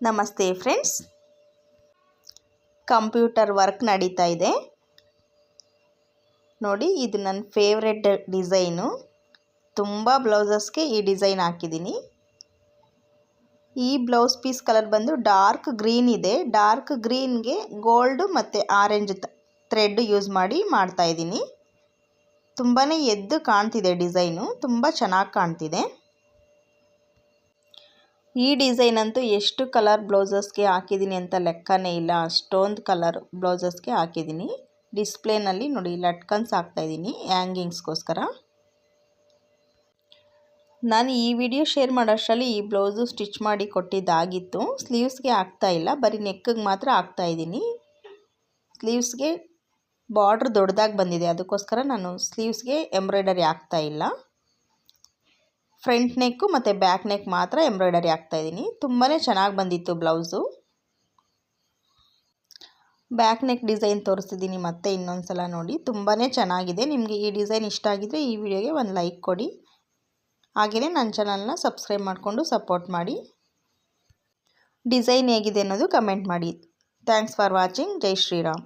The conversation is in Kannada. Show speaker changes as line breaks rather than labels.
ನಮಸ್ತೆ ಫ್ರೆಂಡ್ಸ್, ಕಂಪ್ಯೂಟರ್ ವರ್ಕ್ ನಡೀತಾ ಇದೆ ನೋಡಿ. ಇದು ನನ್ನ ಫೇವ್ರೆಟ್ ಡಿಸೈನು. ತುಂಬ ಬ್ಲೌಸಸ್ಗೆ ಈ ಡಿಸೈನ್ ಹಾಕಿದ್ದೀನಿ. ಈ ಬ್ಲೌಸ್ ಪೀಸ್ ಕಲರ್ ಬಂದು ಡಾರ್ಕ್ ಗ್ರೀನ್ ಇದೆ. ಡಾರ್ಕ್ ಗ್ರೀನ್ಗೆ ಗೋಲ್ಡ್ ಮತ್ತು ಆರೆಂಜ್ ಥ್ರೆಡ್ ಯೂಸ್ ಮಾಡಿ ಮಾಡ್ತಾ ಇದ್ದೀನಿ. ತುಂಬಾ ಎದ್ದು ಕಾಣ್ತಿದೆ ಡಿಸೈನು, ತುಂಬ ಚೆನ್ನಾಗಿ ಕಾಣ್ತಿದೆ. ಈ ಡಿಸೈನ್ ಅಂತೂ ಎಷ್ಟು ಕಲರ್ ಬ್ಲೌಸಸ್ಗೆ ಹಾಕಿದ್ದೀನಿ ಅಂತ ಲೆಕ್ಕನೇ ಇಲ್ಲ. ಅಷ್ಟೊಂದು ಕಲರ್ ಬ್ಲೌಸಸ್ಗೆ ಹಾಕಿದ್ದೀನಿ. ಡಿಸ್ಪ್ಲೇನಲ್ಲಿ ನೋಡಿ ಲಟ್ಕನ್ಸ್ ಹಾಕ್ತಾಯಿದ್ದೀನಿ ಹ್ಯಾಂಗಿಂಗ್ಸ್ಗೋಸ್ಕರ. ನಾನು ಈ ವಿಡಿಯೋ ಶೇರ್ ಮಾಡೋಷ್ಟರಲ್ಲಿ ಈ ಬ್ಲೌಸು ಸ್ಟಿಚ್ ಮಾಡಿ ಕೊಟ್ಟಿದ್ದಾಗಿತ್ತು. ಸ್ಲೀವ್ಸ್ಗೆ ಹಾಕ್ತಾಯಿಲ್ಲ, ಬರೀ ನೆಕ್ಕಿಗೆ ಮಾತ್ರ ಹಾಕ್ತಾಯಿದ್ದೀನಿ. ಸ್ಲೀವ್ಸ್ಗೆ ಬಾರ್ಡ್ರ್ ದೊಡ್ಡದಾಗಿ ಬಂದಿದೆ, ಅದಕ್ಕೋಸ್ಕರ ನಾನು ಸ್ಲೀವ್ಸ್ಗೆ ಎಂಬ್ರಾಯ್ಡರಿ ಹಾಕ್ತಾಯಿಲ್ಲ. ಫ್ರಂಟ್ ನೆಕ್ಕು ಮತ್ತು ಬ್ಯಾಕ್ ನೆಕ್ ಮಾತ್ರ ಎಂಬ್ರಾಯ್ಡರಿ ಹಾಕ್ತಾಯಿದ್ದೀನಿ. ತುಂಬಾ ಚೆನ್ನಾಗಿ ಬಂದಿತ್ತು ಬ್ಲೌಸು. ಬ್ಯಾಕ್ ನೆಕ್ ಡಿಸೈನ್ ತೋರಿಸ್ತಿದ್ದೀನಿ ಮತ್ತೆ ಇನ್ನೊಂದು ಸಲ ನೋಡಿ. ತುಂಬಾ ಚೆನ್ನಾಗಿದೆ. ನಿಮಗೆ ಈ ಡಿಸೈನ್ ಇಷ್ಟ ಆಗಿದರೆ ಈ ವಿಡಿಯೋಗೆ ಒಂದು ಲೈಕ್ ಕೊಡಿ. ಹಾಗೆಯೇ ನನ್ನ ಚಾನಲ್ನ ಸಬ್ಸ್ಕ್ರೈಬ್ ಮಾಡಿಕೊಂಡು ಸಪೋರ್ಟ್ ಮಾಡಿ. ಡಿಸೈನ್ ಹೇಗಿದೆ ಅನ್ನೋದು ಕಮೆಂಟ್ ಮಾಡಿ. Thanks for watching. ಜೈ ಶ್ರೀರಾಮ್.